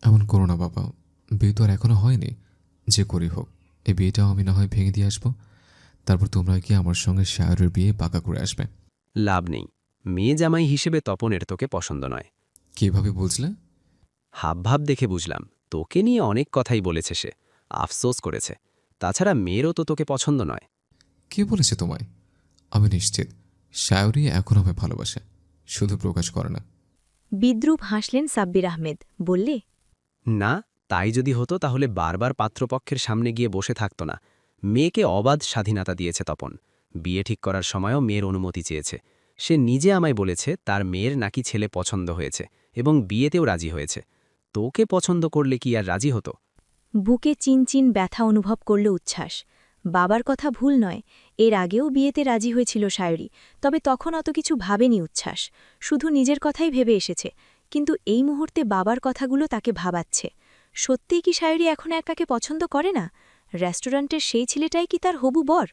এমন করো না বাবা, বিয়ে তো আর এখনো হয়নি। যে করি হোক, এই বিয়েটাও আমি না হয় ভেঙে দিয়ে আসবো। তারপর তোমরা কি আমার সঙ্গে শায়রের বিয়ে পাকা করে আসবে। লাভ নেই। মেয়ে জামাই হিসেবে তপনের তোকে পছন্দ নয়। কিভাবে বুঝলে? হাবভাব দেখে বুঝলাম। তোকে নিয়ে অনেক কথাই বলেছে সে, আফসোস করেছে। তাছাড়া মেয়েরও তো তোকে পছন্দ নয়। কে বলেছে তোমায়? আমি নিশ্চিত শায়রি এখন আমায় ভালোবাসে, শুধু প্রকাশ করে না। বিদ্রূপ হাসলেন সাব্বির আহমেদ, বললে, না, তাই যদি হতো তাহলে বারবার পাত্রপক্ষের সামনে গিয়ে বসে থাকত না। মেয়েকে অবাধ স্বাধীনতা দিয়েছে তপন। বিয়ে ঠিক করার সময়ও মেয়ের অনুমতি চেয়েছে। সে নিজে আমায় বলেছে তার মেয়ের নাকি ছেলে পছন্দ হয়েছে এবং বিয়েতেও রাজি হয়েছে। তোকে পছন্দ করলে কি আর রাজি হতো? বুকে চিনচিন ব্যথা অনুভব করল উচ্ছ্বাস। বাবার কথা ভুল নয়, এর আগেও বিয়েতে রাজি হয়েছিল শায়রি, তবে তখন অত কিছু ভাবেনি উচ্ছ্বাস, শুধু নিজের কথাই ভেবে এসেছে। কিন্তু এই মুহূর্তে বাবার কথাগুলো তাকে ভাবাচ্ছে। সত্যিই কি শায়রি এখন একাকে পছন্দ করে না? রেস্টুরেন্টের সেই ছেলেটাই কি তার হবু বর?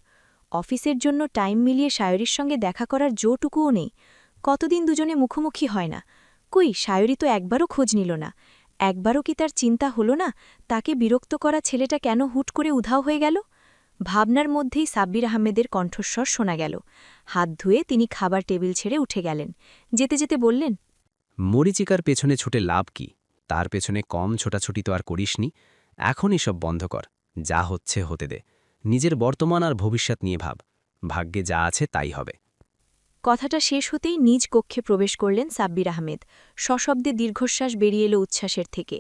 অফিসের জন্য টাইম মিলিয়ে শায়রির সঙ্গে দেখা করার জোটুকুও নেই। কতদিন দুজনে মুখোমুখি হয় না। কই, শায়রি তো একবারও খোঁজ নিল না। একবারও কি তার চিন্তা হলো না তাকে বিরক্ত করা ছেলেটা কেন হুট করে উধাও হয়ে গেল? ভাবনার মধ্যেই সাব্বির আহমেদের কণ্ঠস্বর শোনা গেল। হাত ধুয়ে তিনি খাবার টেবিল ছেড়ে উঠে গেলেন। যেতে যেতে বললেন, মরিচিকার পেছনে ছুটে লাভ কি? তার পেছনে কম ছোটাছুটি তো আর করিসনি। এখন এসব বন্ধ কর। যা হচ্ছে হতে দে। নিজের বর্তমান আর ভবিষ্যৎ নিয়ে ভাব। ভাগ্যে যা আছে তাই হবে। কথাটা শেষ হতেই নিজ কক্ষে প্রবেশ করলেন সাব্বির আহমেদ। সশব্দে দীর্ঘশ্বাস বেরিয়ে এলো উচ্ছ্বাসের থেকে।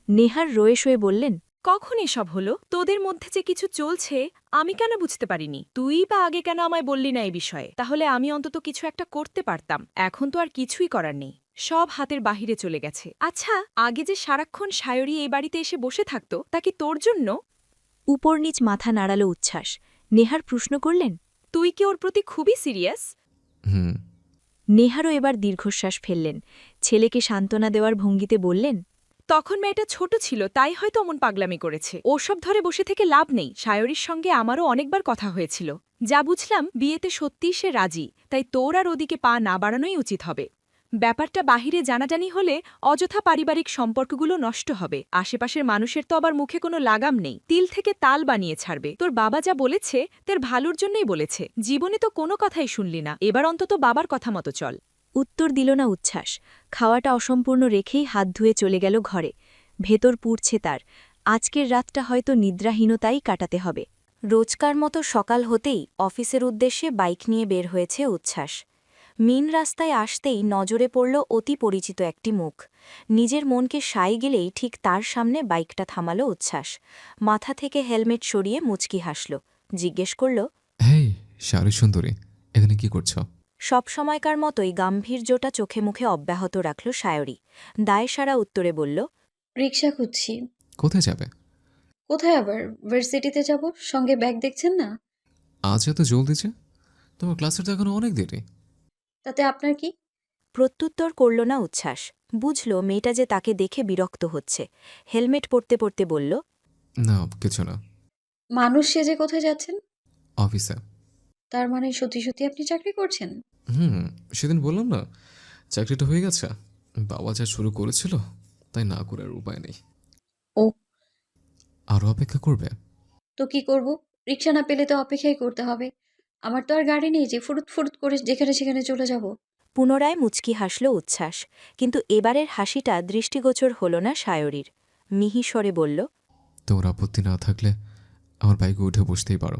নেহার রয়েস হয়ে বললেন, কখন এসব হলো? তোদের মধ্যে যে কিছু চলছে আমি কেন বুঝতে পারিনি? তুই বা আগে কেন আমায় বললি না এই বিষয়ে? তাহলে আমি অন্তত কিছু একটা করতে পারতাম। এখন তো আর কিছুই করার নেই, সব হাতের বাহিরে চলে গেছে। আচ্ছা, আগে যে সারাক্ষণ শায়রি এই বাড়িতে এসে বসে থাকতো তা কি তোর জন্য? উপর নিচ মাথা নাড়াল উচ্ছ্বাস। নেহার প্রশ্ন করলেন, তুই কি ওর প্রতি খুবই সিরিয়াস? হুম। নেহারও এবার দীর্ঘশ্বাস ফেললেন। ছেলেকে সান্ত্বনা দেওয়ার ভঙ্গিতে বললেন, তখন মেয়েটা ছোট ছিল, তাই হয়তো অমন পাগলামি করেছে। ওসব ধরে বসে থেকে লাভ নেই। শায়রির সঙ্গে আমারও অনেকবার কথা হয়েছিল। যা বুঝলাম, বিয়েতে সত্যিই সে রাজি, তাই তোর আর ওদিকে পা না বাড়ানোই উচিত হবে। ব্যাপারটা বাহিরে জানাজানি হলে অযথা পারিবারিক সম্পর্কগুলো নষ্ট হবে। আশেপাশের মানুষের তো আবার মুখে কোনো লাগাম নেই, তিল থেকে তাল বানিয়ে ছাড়বে। তোর বাবা যা বলেছে তোর ভালোর জন্যই বলেছে। জীবনে তো কোনো কথাই শুনলি না, এবার অন্তত বাবার কথা মতো চল। উত্তর দিল না উচ্ছ্বাস। খাওয়াটা অসম্পূর্ণ রেখেই হাত ধুয়ে চলে গেল ঘরে। ভেতর পুড়ছে তার। আজকের রাতটা হয়তো নিদ্রাহীনতাই কাটাতে হবে। রোজকার মতো সকাল হতেই অফিসের উদ্দেশ্যে বাইক নিয়ে বের হয়েছে উচ্ছ্বাস। মিন রাস্তায় আসতেই নজরে পড়ল অতি পরিচিত একটি মুখ। নিজের মনকে সাই গেলেই ঠিক তার সামনে বাইকটা থামালো উচ্ছ্বাস। মাথা থেকে হেলমেট সরিয়ে মুচকি হাসল। জিজ্ঞেস করল, হেই, শায়রি সুন্দরী, এখানে কি করছো? সব সময়কার মতোই গাম্ভীর্যটা চোখে মুখে অব্যাহত রাখল শায়রি। দায়সারা উত্তরে বলল, রিকশা খুঁজছি। কোথায় যাবে? কোথায় আবার? ভার্সিটিতে যাব, সঙ্গে ব্যাগ দেখছেন না? আজ এত জলদি যে? তোমার ক্লাসের তো এখনো অনেক দেরি। তাতে আপনার কি? প্রত্যুত্তর করল না উচ্ছ্বাস। বুঝল মেয়েটা যে তাকে দেখে বিরক্ত হচ্ছে। হেলমেট পরতে পরতে বলল, না, কিছু না। মানুষ সেজে কোথায় যাচ্ছেন? অফিসে। তার মানে সত্যি সত্যি আপনি চাকরি করছেন? হুম। সেদিন বললাম না, চাকরিটা হয়ে গেছে। বাবা যা শুরু করেছিল, তাই না করার উপায় নেই। ও, আরও অপেক্ষা করবে? তো কি করব? রিকশা না পেলে তো অপেক্ষাই করতে হবে। আমার তো আর গাড়ি নেই যে ফুরুত ফুরুত করে যেখানে সেখানে চলে যাব। পুনরায় মুচকি হাসল উচ্ছ্বাস। কিন্তু এবারের হাসিটা দৃষ্টিগোচর হল না শায়রির। মিহিস্বরে বলল, তোর আপত্তি না থাকলে আমার বাইকে উঠে বসতেই পারো।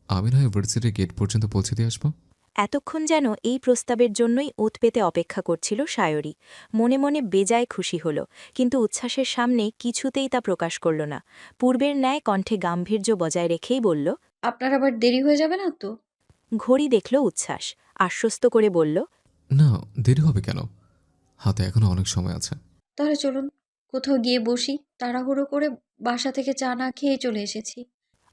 আমি না হয় ভার্সিটির গেট পর্যন্ত পৌঁছে দিয়ে আসবো। এতক্ষণ যেন এই প্রস্তাবের জন্যই ওত পেতে অপেক্ষা করছিল শায়রি। মনে মনে বেজায় খুশি হল, কিন্তু উচ্ছ্বাসের সামনে কিছুতেই তা প্রকাশ করল না। পূর্বের ন্যায় কণ্ঠে গাম্ভীর্য বজায় রেখেই বলল, আপনার আবার দেরি হয়ে যাবে না তো? ঘড়ি দেখল উচ্ছ্বাস। আশ্বস্ত করে বলল, না, দেরি হবে কেন? হাতে এখনো অনেক সময় আছে। তাহলে চলুন, কোথাও গিয়ে বসি। তাড়াহুড়ো করে বাসা থেকে চা না খেয়ে চলে এসেছি।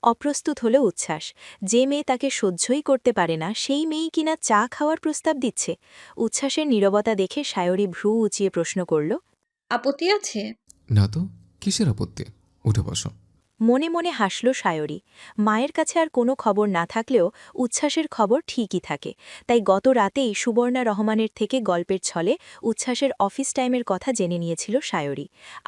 অপ্রস্তুত হল উচ্ছ্বাস। যে মেয়ে তাকে সহ্যই করতে পারে না সেই মেয়েই কিনা চা খাওয়ার প্রস্তাব দিচ্ছে। উচ্ছ্বাসের নীরবতা দেখে শায়রি ভ্রু উঁচিয়ে প্রশ্ন করল, আপত্তি আছে? না তো, কিসের আপত্তি? উঠে বসো। মনে মনে হাসল সায়রী। মায়ের কাছে আর কোনো খবর না থাকলেও উচ্ছ্বাসের খবর ঠিকই থাকে। তাই গত রাতেই সুবর্ণা রহমানের থেকে গল্পের ছলে উচ্ছ্বাসের অফিস টাইমের কথা জেনে নিয়েছিল সায়রী।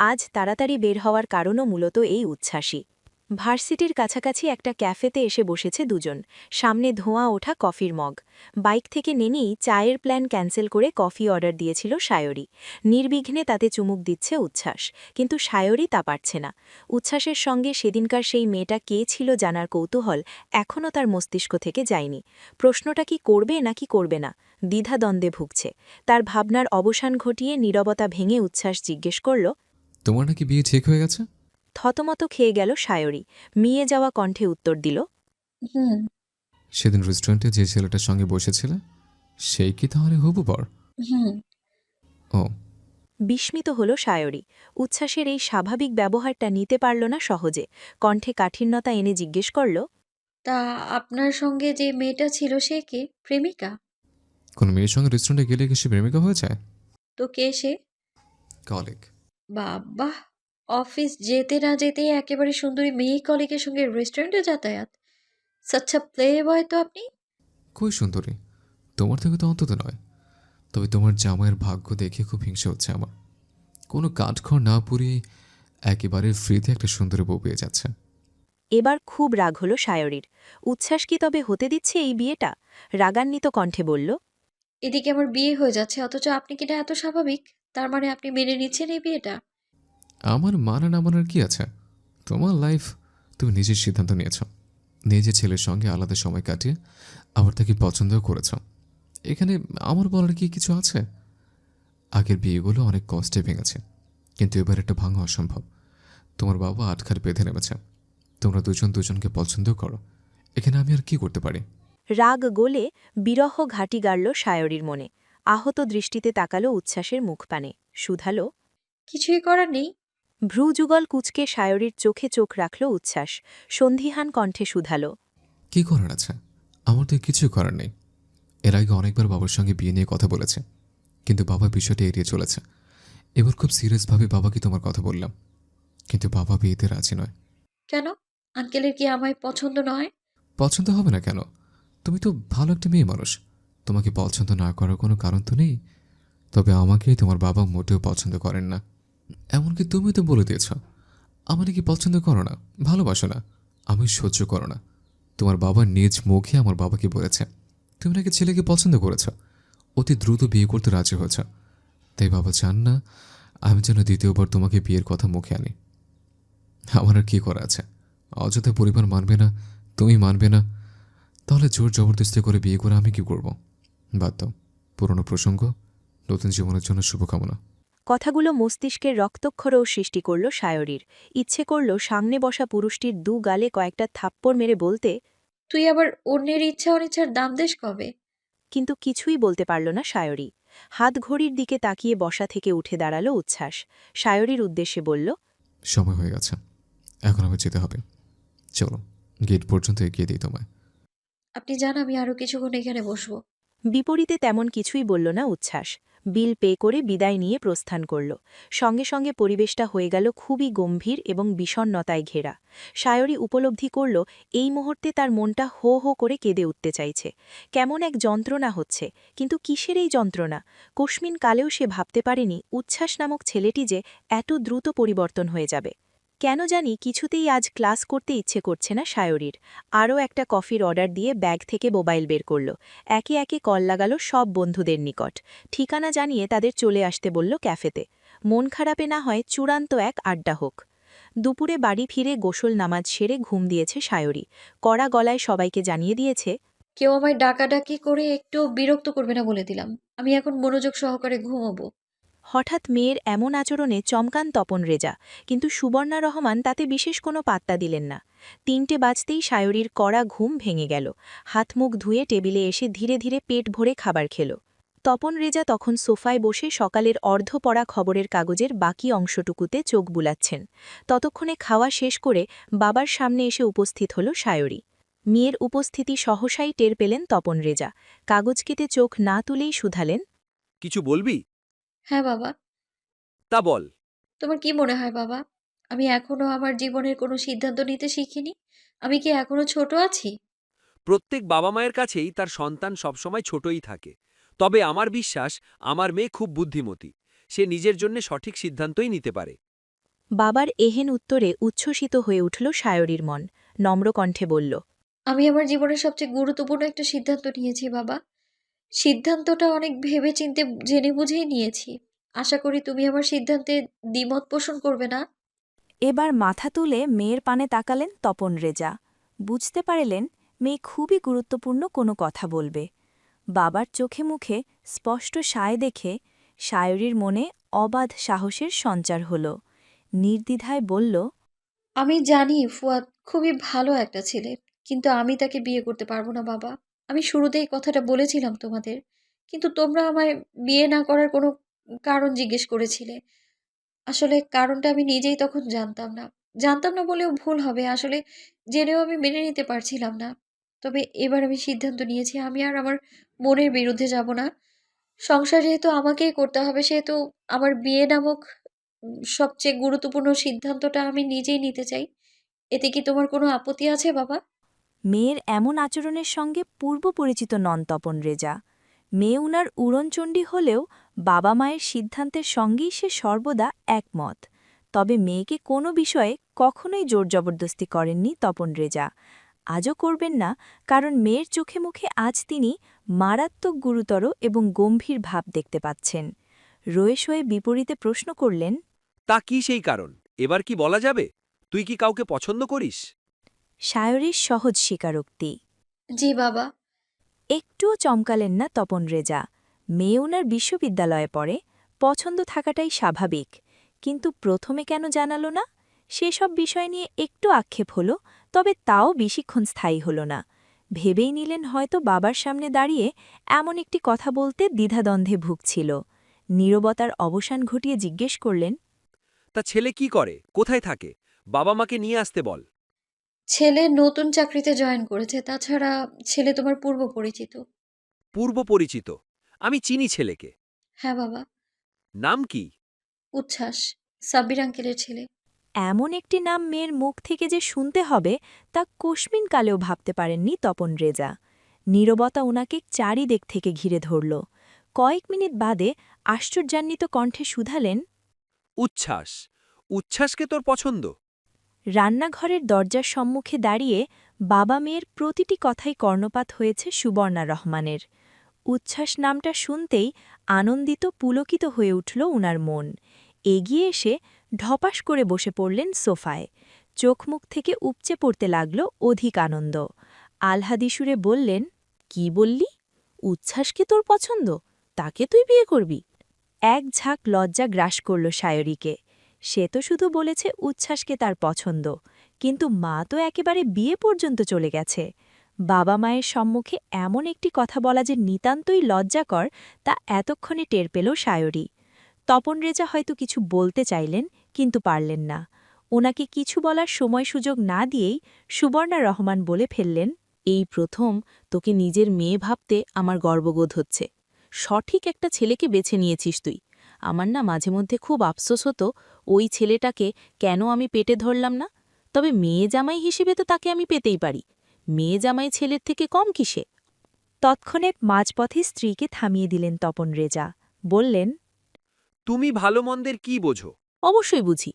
আজ তাড়াতাড়ি বের হওয়ার কারণও মূলত এই উচ্ছ্বাসই। ভার্সিটির কাছাকাছি একটা ক্যাফেতে এসে বসেছে দুজন, সামনে ধোঁয়া ওঠা কফির মগ। বাইক থেকে নেমেই চায়ের প্ল্যান ক্যান্সেল করে কফি অর্ডার দিয়েছিল সায়রী। নির্বিঘ্নে তাতে চুমুক দিচ্ছে উচ্ছ্বাস, কিন্তু সায়রী তা পারছে না। উচ্ছ্বাসের সঙ্গে সেদিনকার সেই মেয়েটা কে ছিল জানার কৌতূহল এখনও তার মস্তিষ্ক থেকে যায়নি। প্রশ্নটা কি করবে নাকি করবে না, দ্বিধাদ্বন্দ্বে ভুগছে। তার ভাবনার অবসান ঘটিয়ে নীরবতা ভেঙে উচ্ছ্বাস জিজ্ঞেস করল। তোমার নাকি বিয়ে ঠিক হয়ে গেছে? থতমত খেয়ে গেল সায়রী। মিয়ে যাওয়া কণ্ঠে উত্তর দিল। হুম। সেদিন রেস্টুরেন্টে যে ছেলেটার সঙ্গে বসেছিলে সেই কি তাহলে হবু বর? হুম। ও, বিস্মিত হল সায়রী। উচ্ছ্বাসের এই স্বাভাবিক ব্যবহারটা নিতে পারল না সহজে। কণ্ঠে কাঠিন্যতা এনে জিজ্ঞেস করল। তা আপনার সঙ্গে যে মেয়েটা ছিল সে কে? প্রেমিকা? কোনো মেয়ের সঙ্গে রেস্টুরেন্টে গেলে কি সে প্রেমিকা হয়ে যায়? তো কে সে? কলিগ। বাবা! অফিস যেতে না যেতেই একেবারে সুন্দরী মেয়ে কলিগের সঙ্গে রেস্টুরেন্টে যাতায়াত। সাচ্চা প্লে বয় তো আপনি। কই সুন্দরী, তোমার থেকে তো অন্তত নয়। তবে তোমার জামাইয়ের ভাগ্য দেখে খুব হিংসা হচ্ছে আমার। কোনো কাঠখড় না পুড়িয়ে একেবারে ফ্রিতে একটা সুন্দরী বউ পেয়ে যাচ্ছে। এবার খুব রাগ হল সায়রীর। উচ্ছ্বাস কি তবে হতে দিচ্ছে এই বিয়েটা? রাগান্বিত কণ্ঠে বলল। এদিকে আমার বিয়ে হয়ে যাচ্ছে অথচ আপনি কিনা এত স্বাভাবিক। তার মানে আপনি মেনে নিচ্ছেন এই বিয়েটা? আমার মানা না মানার কি আছে? তোমার লাইফ, তুমি নিজের সিদ্ধান্ত নিয়েছ। নিজের ছেলের সঙ্গে আলাদা সময় কাটিয়ে আবার তাকে পছন্দও করেছ। এখানে আমার বলার কি কিছু আছে? আগের বিয়েগুলো অনেক কষ্টে ভেঙেছে, কিন্তু এবার এটা ভাঙা অসম্ভব। তোমার বাবা আটখার বেঁধে নেমেছে। তোমরা দুজন দুজনকে পছন্দ করো, এখানে আমি আর কি করতে পারি? রাগ গোলে বিরহ ঘাটি গাড়ল সায়রীর মনে। আহত দৃষ্টিতে তাকালো উচ্ছ্বাসের মুখপানে, শুধালো। কিছুই করার নেই? ভ্রুযুগল কুচকে সায়রীর চোখে চোখ রাখল উচ্ছ্বাস। সন্ধিহান কণ্ঠে শুধালো। কি করার আছে? আমার তো কিছু করার নেই। এর আগে অনেকবার বাবার সঙ্গে বিয়ে নিয়ে কথা বলেছে, কিন্তু বাবা বিষয়টা এড়িয়ে চলেছে। এবার খুব সিরিয়াসভাবে বাবাকে তোমার কথা বললাম, কিন্তু বাবা বিয়েতে রাজি নয়। কেন? আঙ্কেলের কি আমায় পছন্দ নয়? পছন্দ হবে না কেন? তুমি তো ভালো একটা মেয়ে মানুষ। তোমাকে পছন্দ না করার কোনো কারণ তো নেই। তবে আমাকে তোমার বাবা মোটেও পছন্দ করেন না। এমনকি তুমি তো বলে দিয়েছ আমার কি পছন্দ করো না, ভালোবাসো না, আমি সহ্য করো না। তোমার বাবা নিজ মুখে আমার বাবাকে বলেছে তুমি নাকি ছেলেকে পছন্দ করেছ, অতি দ্রুত বিয়ে করতে রাজি হয়েছ। তাই বাবা চান না আমি যেন দ্বিতীয়বার তোমাকে বিয়ের কথা মুখে আনি। আমার আর কী করা আছে? অযথা পরিবার মানবে না, তুমি মানবে না, তাহলে জোর জবরদস্তি করে বিয়ে করে আমি কি করব? বাদ দাও, পুরনো প্রসঙ্গ। নতুন জীবনের জন্য শুভকামনা। কথাগুলো মস্তিষ্কের রক্তক্ষরও সৃষ্টি করল সায়রীর। ইচ্ছে করল সামনে বসা পুরুষটির দু গালে কয়েকটা থাপ্পড় মেরে বলতে, তুই আবার অন্যের ইচ্ছা অনিচ্ছার দাম দেশ কবে? কিন্তু কিছুই বলতে পারল না সায়রী। হাত ঘড়ির দিকে তাকিয়ে বসা থেকে উঠে দাঁড়ালো উচ্ছ্বাস। সায়রীর উদ্দেশ্যে বলল। সময় হয়ে গেছে, এখন আমার যেতে হবে। চলো, গেট পর্যন্ত এগিয়ে দিই তোমায়। আপনি জান আমি আরো কিছুক্ষণ এখানে বসবো। বিপরীতে তেমন কিছুই বলল না উচ্ছ্বাস। বিল পে করে বিদায় নিয়ে প্রস্থান করল। সঙ্গে সঙ্গে পরিবেশটা হয়ে গেল খুবই গম্ভীর এবং বিষণ্ণতায় ঘেরা। সায়রী উপলব্ধি করল এই মুহূর্তে তার মনটা হো হো করে কেঁদে উঠতে চাইছে। কেমন এক যন্ত্রণা হচ্ছে, কিন্তু কিসের এই যন্ত্রণা? কস্মিন কালেও সে ভাবতে পারেনি উচ্ছ্বাস নামক ছেলেটি যে এত দ্রুত পরিবর্তন হয়ে যাবে। কেন জানি কিছুতেই আজ ক্লাস করতে ইচ্ছে করছে না সায়রীর। আরও একটা কফির অর্ডার দিয়ে ব্যাগ থেকে মোবাইল বের করল। একে একে কল লাগালো সব বন্ধুদের নিকট। ঠিকানা জানিয়ে তাদের চলে আসতে বলল ক্যাফেতে। মন খারাপে না হয় চূড়ান্ত এক আড্ডা হোক। দুপুরে বাড়ি ফিরে গোসল নামাজ সেরে ঘুম দিয়েছে সায়রী। কড়া গলায় সবাইকে জানিয়ে দিয়েছে। কেউ আমায় ডাকাডাকি করে একটু বিরক্ত করবে না বলে দিলাম। আমি এখন মনোযোগ সহকারে ঘুমাবো। হঠাৎ মেয়ের এমন আচরণে চমকান তপন রেজা, কিন্তু সুবর্ণা রহমান তাতে বিশেষ কোনো পাত্তা দিলেন না। ৩টে বাজতেই সায়রীর কড়া ঘুম ভেঙে গেল। হাত মুখ ধুয়ে টেবিলে এসে ধীরে ধীরে পেট ভরে খাবার খেল। তপন রেজা তখন সোফায় বসে সকালের অর্ধ পড়া খবরের কাগজের বাকি অংশটুকুতে চোখ বুলাচ্ছেন। ততক্ষণে খাওয়া শেষ করে বাবার সামনে এসে উপস্থিত হল সায়রী। মেয়ের উপস্থিতি সহসাই টের পেলেন তপন রেজা। কাগজ কেটে চোখ না তুলেই শুধালেন। কিছু বলবি? হ্যাঁ বাবা। তা বল। তোমার কি মনে হয় বাবা? আমি এখনো আমার জীবনের কোনো সিদ্ধান্ত নিতে শিখিনি? আমি কি এখনো ছোট আছি? প্রত্যেক বাবা মায়ের কাছেই তার সন্তান সবসময় ছোটই থাকে। তবে আমার বিশ্বাস, আমার মেয়ে খুব বুদ্ধিমতী। সে নিজের জন্য সঠিক সিদ্ধান্তই নিতে পারে। বাবার এহেন উত্তরে উচ্ছ্বসিত হয়ে উঠল সায়রীর মন। নম্র কণ্ঠে বলল, আমি আমার জীবনের সবচেয়ে গুরুত্বপূর্ণ একটা সিদ্ধান্ত নিয়েছি বাবা। সিদ্ধান্তটা অনেক ভেবেচিন্তে জেনে বুঝেই নিয়েছি। আশা করি তুমি আমার সিদ্ধান্তে দ্বিমত পোষণ করবে না। এবার মাথা তুলে মেয়ের পানে তাকালেন তপন রেজা। বুঝতে পারলেন মেয়ে খুবই গুরুত্বপূর্ণ কোনো কথা বলবে। বাবার চোখে মুখে স্পষ্ট সায় দেখে সায়রীর মনে অবাধ সাহসের সঞ্চার হল। নির্দ্বিধায় বলল, আমি জানি ফুয়াদ খুবই ভালো একটা ছেলে, কিন্তু আমি তাকে বিয়ে করতে পারবো না বাবা। আমি শুরুতেই কথাটা বলেছিলাম তোমাদের, কিন্তু তোমরা আমায় বিয়ে না করার কোনো কারণ জিজ্ঞেস করেছিলে। আসলে কারণটা আমি নিজেই তখন জানতাম না। জানতাম না বলেও ভুল হবে। আসলে জেনেও আমি মেনে নিতে পারছিলাম না। তবে এবার আমি সিদ্ধান্ত নিয়েছি আমি আর আমার মনের বিরুদ্ধে যাব না। সংসার যেহেতু আমাকেই করতে হবে, সেহেতু আমার বিয়ে নামক সবচেয়ে গুরুত্বপূর্ণ সিদ্ধান্তটা আমি নিজেই নিতে চাই। এতে কি তোমার কোনো আপত্তি আছে বাবা? মেয়ের এমন আচরণের সঙ্গে পূর্ব পরিচিত নন তপন রেজা। মেয়ে উনার উড়নচণ্ডী হলেও বাবা মায়ের সিদ্ধান্তের সঙ্গেই সে সর্বদা একমত। তবে মেয়েকে কোনো বিষয়ে কখনোই জোর জবরদস্তি করেননি তপন রেজা। আজও করবেন না, কারণ মেয়ের চোখে মুখে আজ তিনি মারাত্মক গুরুতর এবং গম্ভীর ভাব দেখতে পাচ্ছেন। রয়ে শয়ে বিপরীতে প্রশ্ন করলেন, তা কি সেই কারণ? এবার কি বলা যাবে? তুই কি কাউকে পছন্দ করিস? সায়রীর সহজ স্বীকারোক্তি। জি বাবা। একটুও চমকালেন না তপন রেজা। মেয়ে উনার বিশ্ববিদ্যালয়ে পড়ে, পছন্দ থাকাটাই স্বাভাবিক। কিন্তু প্রথমে কেন জানালো না? সেসব বিষয় নিয়ে একটু আক্ষেপ হল, তবে তাও বেশিক্ষণ স্থায়ী হল না। ভেবেই নিলেন হয়তো বাবার সামনে দাঁড়িয়ে এমন একটি কথা বলতে দ্বিধাদ্বন্দ্বে ভুগছিল। নীরবতার অবসান ঘটিয়ে জিজ্ঞেস করলেন, তা ছেলে কি করে, কোথায় থাকে? বাবা মাকে নিয়ে আসতে বল। ছেলে নতুন চাকরিতে জয়েন করেছে। তাছাড়া ছেলে তোমার পূর্ব পরিচিত। পূর্ব পরিচিত? আমি চিনি ছেলেকে। হ্যাঁ বাবা। নাম কি? উচ্ছ্বাস। সাব্বির আঙ্কেলের ছেলে। এমন একটি নাম মেয়ের মুখ থেকে যে শুনতে হবে তা কস্মিন কালেও ভাবতে পারেননি তপন রেজা। নীরবতা উনাকে চারিদিক থেকে ঘিরে ধরল। কয়েক মিনিট বাদে আশ্চর্যান্বিত কণ্ঠে শুধালেন, উচ্ছ্বাস? উচ্ছ্বাসকে তোর পছন্দ? রান্নাঘরের দরজার সম্মুখে দাঁড়িয়ে বাবা মেয়ের প্রতিটি কথাই কর্ণপাত হয়েছে সুবর্ণা রহমানের। উচ্ছ্বাস নামটা শুনতেই আনন্দিত পুলকিত হয়ে উঠল উনার মন। এগিয়ে এসে ঢপাস করে বসে পড়লেন সোফায়। চোখ মুখ থেকে উপচে পড়তে লাগল অধিক আনন্দ। আহ্লাদি সুরে বললেন, কি বললি? উচ্ছ্বাসকে তোর পছন্দ? তাকে তুই বিয়ে করবি? এক ঝাঁক লজ্জা গ্রাস করল সায়রীকে। সে তো শুধু বলেছে উচ্ছ্বাসকে তার পছন্দ, কিন্তু মা তো একেবারে বিয়ে পর্যন্ত চলে গেছে। বাবা মায়ের সম্মুখে এমন একটি কথা বলা যে নিতান্তই লজ্জাকর, তা এতক্ষণে টের পেল সায়রী। তপন রেজা হয়তো কিছু বলতে চাইলেন, কিন্তু পারলেন না। ওনাকে কিছু বলার সময় সুযোগ না দিয়েই সুবর্ণা রহমান বলে ফেললেন, এই প্রথম তোকে নিজের মেয়ে ভাবতে আমার গর্ববোধ হচ্ছে। সঠিক একটা ছেলেকে বেছে নিয়েছিস তুই। আমার না মাঝে মধ্যে খুব আফসোস হতো, ওই ছেলেটাকে কেন আমি পেটে ধরলাম না। তবে মেয়ে জামাই হিসেবে তো তাকে আমি পেতেই পারি। মেয়ে জামাই ছেলের থেকে কম কিসে? তৎক্ষণে মাঝপথে স্ত্রীকে থামিয়ে দিলেন তপন রেজা। বললেন, তুমি ভালো মন্দের কি বোঝো? অবশ্যই বুঝি।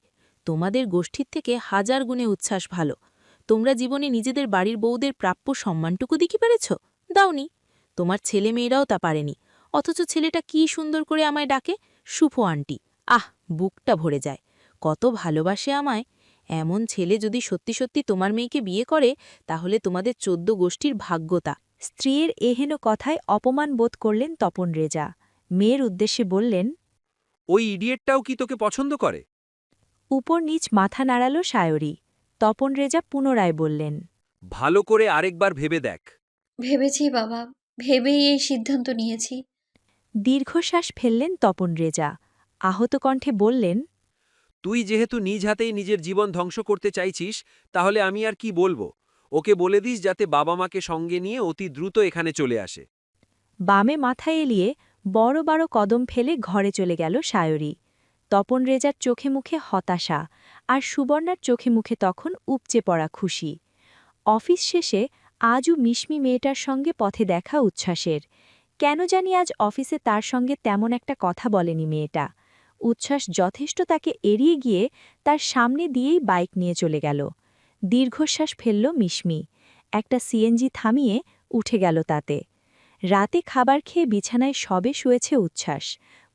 তোমাদের গোষ্ঠীর থেকে হাজার গুণে উচ্ছ্বাস ভালো। তোমরা জীবনে নিজেদের বাড়ির বউদের প্রাপ্য সম্মানটুকু দিতে পেরেছ? দাওনি। তোমার ছেলে মেয়েরাও তা পারেনি। অথচ ছেলেটা কি সুন্দর করে আমায় ডাকে, সুফো আন্টি। আহ, বুকটা ভরে যায়। কত ভালোবাসে আমায়। এমন ছেলে যদি সত্যি সত্যি তোমার মেয়েকে বিয়ে করে, তাহলে তোমাদের ১৪ গোষ্ঠীর ভাগ্যতা। স্ত্রীর এহেন কথায় অপমান বোধ করলেন তপন রেজা। মেয়ের উদ্দেশ্যে বললেন, ওই ইডিয়েটটাও কি তোকে পছন্দ করে? উপর নিচ মাথা নাড়াল সায়রী। তপন রেজা পুনরায় বললেন, ভালো করে আরেকবার ভেবে দেখ। ভেবেছি বাবা। ভেবেই এই সিদ্ধান্ত নিয়েছি। দীর্ঘশ্বাস ফেললেন তপন রেজা। আহত কণ্ঠে বললেন, তুই যেহেতু নিজ হাতেই নিজের জীবন ধ্বংস করতে চাইছিস, তাহলে আমি আর কি বলবো? ওকে বলে দিস যাতে বাবা মাকে সঙ্গে নিয়ে অতি দ্রুত এখানে চলে আসে। বামে মাথা এলিয়ে বড় বড় কদম ফেলে ঘরে চলে গেল সায়রী। তপন রেজার চোখে মুখে হতাশা, আর সুবর্ণার চোখে মুখে তখন উপচে পড়া খুশি। অফিস শেষে আজও মিশমি মেয়েটার সঙ্গে পথে দেখা উচ্ছ্বাসের। কেন জানি আজ অফিসে তার সঙ্গে তেমন একটা কথা বলেনি মেয়েটা। উচ্ছ্বাস যথেষ্ট তাকে এড়িয়ে গিয়ে তার সামনে দিয়েই বাইক নিয়ে চলে গেল। দীর্ঘশ্বাস ফেলল মিশমি, একটা সিএনজি থামিয়ে উঠে গেল তাতে। রাতে খাবার খেয়ে বিছানায় সবে শুয়েছে উচ্ছ্বাস।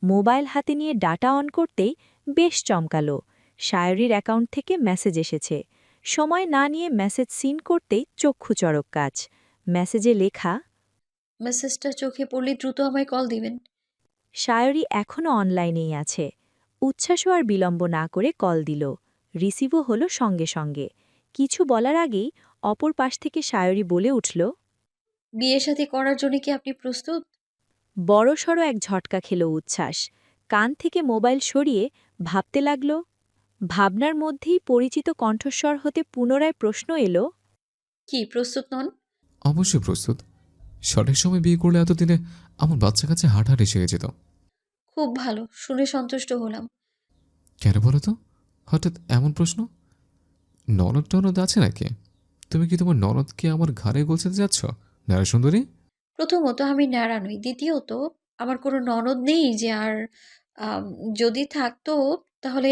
মোবাইল হাতে নিয়ে ডাটা অন করতেই বেশ চমকালো। সায়রীর অ্যাকাউন্ট থেকে মেসেজ এসেছে। সময় না নিয়ে মেসেজ সিন করতেই চক্ষু চড়ক কাজ। মেসেজে লেখা, মেসেজটা চোখে পড়লে দ্রুত আমায় কল দিবেন। সায়রী এখনও অনলাইনেই আছে। উচ্ছ্বাসও আর বিলম্ব না করে কল দিল। রিসিভও হলো সঙ্গে সঙ্গে। কিছু বলার আগেই অপর পাশ থেকে সায়রী বলে উঠল, বিয়ে শাদী করার জন্য কি আপনি প্রস্তুত? বড়সড় এক ঝটকা খেল উচ্ছ্বাস। কান থেকে মোবাইল সরিয়ে ভাবতে লাগল। ভাবনার মধ্যেই পরিচিত কণ্ঠস্বর হতে পুনরায় প্রশ্ন এলো, কি প্রস্তুত নন? অবশ্যই প্রস্তুত। সঠিক সময় বিয়ে করলে এতদিনে আমার বাচ্চা কাছে হাঁটাহাঁটি শিখে যেত। খুব ভালো, শুনে সন্তুষ্ট হলাম। কেন বলো তো হঠাৎ এমন প্রশ্ন? ননদ টনদ আছে নাকি? তুমি কি তোমার ননদকে আমার ঘাড়ে গোছাতে যাচ্ছ নারা সুন্দরী? প্রথমত আমি ন্যাড়া নই, দ্বিতীয়ত আমার কোনো ননদ নেই যে আর আম, যদি থাকতো তাহলে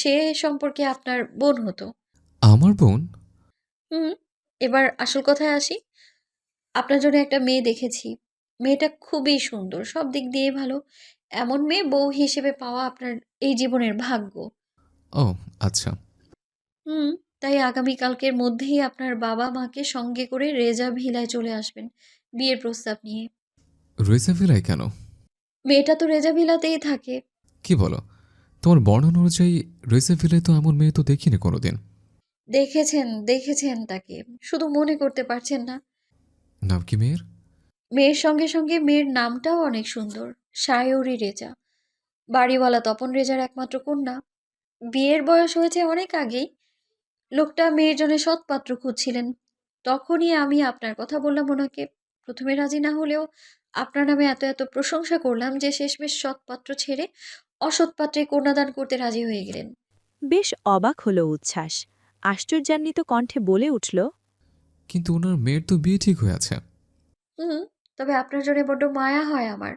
সে সম্পর্কে আপনার বোন হতো। আমার বোন? হুম। এবার আসল কথায় আসি। আপনার জন্য একটা মেয়ে দেখেছি। মেয়েটা খুবই সুন্দর, সব দিক দিয়ে ভালো। এমন মেয়ে বউ হিসেবে পাওয়া আপনার এই জীবনের ভাগ্য। ও আচ্ছা। হুম। তাই আগামীকালকের মধ্যেই আপনার বাবা মাকে সঙ্গে করে রেজা ভিলায় চলে আসবেন বিয়ের প্রস্তাব নিয়ে। রেজা ভিলায় কেন? মেয়েটা তো রেজা ভিলাতেই থাকে। কি বলো? তোমার বর্ণনা অনুযায়ী রেজা ভিলায় তো এমন মেয়ে তো দেখিনি কোনোদিন। দেখেছেন দেখেছেন তাকে, শুধু মনে করতে পারছেন না। নাম কি মেয়ের? মেয়ের সঙ্গে সঙ্গে মেয়ের নামটাও অনেক সুন্দর, সায়রী রেজা। বাড়িওয়ালা তপন রেজার একমাত্র কন্যা। বিয়ের বয়স হয়েছে অনেক আগেই। লোকটা মেয়ের জন্য সৎপাত্র খুঁজছিলেন। তখনই আমি আপনার কথা বললাম ওনাকে। প্রথমে রাজি না হলেও আপনার নামে এত এত প্রশংসা করলাম যে শেষমেশ সৎপাত্র ছেড়ে অসৎ পাত্রে কন্যাদান করতে রাজি হয়ে গেলেন। বেশ অবাক হল উচ্ছ্বাস। আশ্চর্যান্বিত কণ্ঠে বলে উঠল, কিন্তু ওনার মেয়ের তো বিয়ে ঠিক হয়ে আছে। হুম। তবে আপনার জন্য বড্ড মায়া হয় আমার।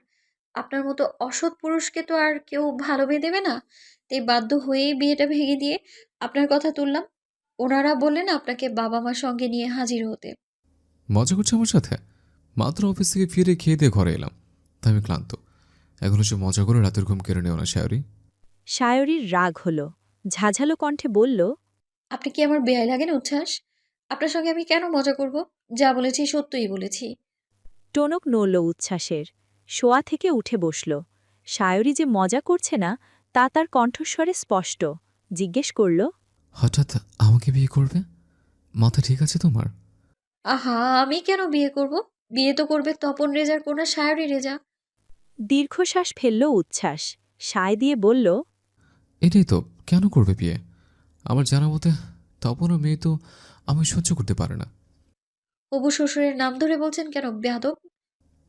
আপনার মতো অসৎ পুরুষকে তো আর কেউ ভালো মেয়ে দেবে না। তাই বাধ্য হয়েই বিয়েটা ভেঙে দিয়ে আপনার কথা তুললাম। ওনারা বললেন আপনাকে বাবা মা সঙ্গে নিয়ে হাজির হতে। মজা করছো আমার সাথে? মাত্র অফিস থেকে ফিরে খেয়ে দিয়ে ঘরে এলাম, তাই আমি ক্লান্ত। এখন হচ্ছে মজা করে রাতের ঘুম কেড়ে নেও না শায়রি। সায়রীর রাগ হল। ঝাঝালো কণ্ঠে বলল, আপনি কি আমার বেয়াই লাগেন উচ্ছ্বাস? আপনার সঙ্গে আমি কেন মজা করব? যা বলেছি সত্যই বলেছি। টনক নড়ল উচ্ছ্বাসের। শোয়া থেকে উঠে বসল। সায়রী যে মজা করছে না তা তার কণ্ঠস্বরে স্পষ্ট। জিজ্ঞেস করল, হঠাৎ আমাকে বিয়ে করবে? মাথা ঠিক আছে তোমার? আহা, আমি কেন বিয়ে করব? বিয়ে তো করবে তপন রেজার কন্যা সায়রী রেজা। দীর্ঘশ্বাস ফেলল উচ্ছ্বাস। সায় দিয়ে বলল, এটাই তো, কেন করবে বিয়ে? আমার জানা মতে তপনও মেয়ে তো আমি সহ্য করতে পারে না। হবু শ্বশুরের নাম ধরে বলছেন কেন বেয়াদব?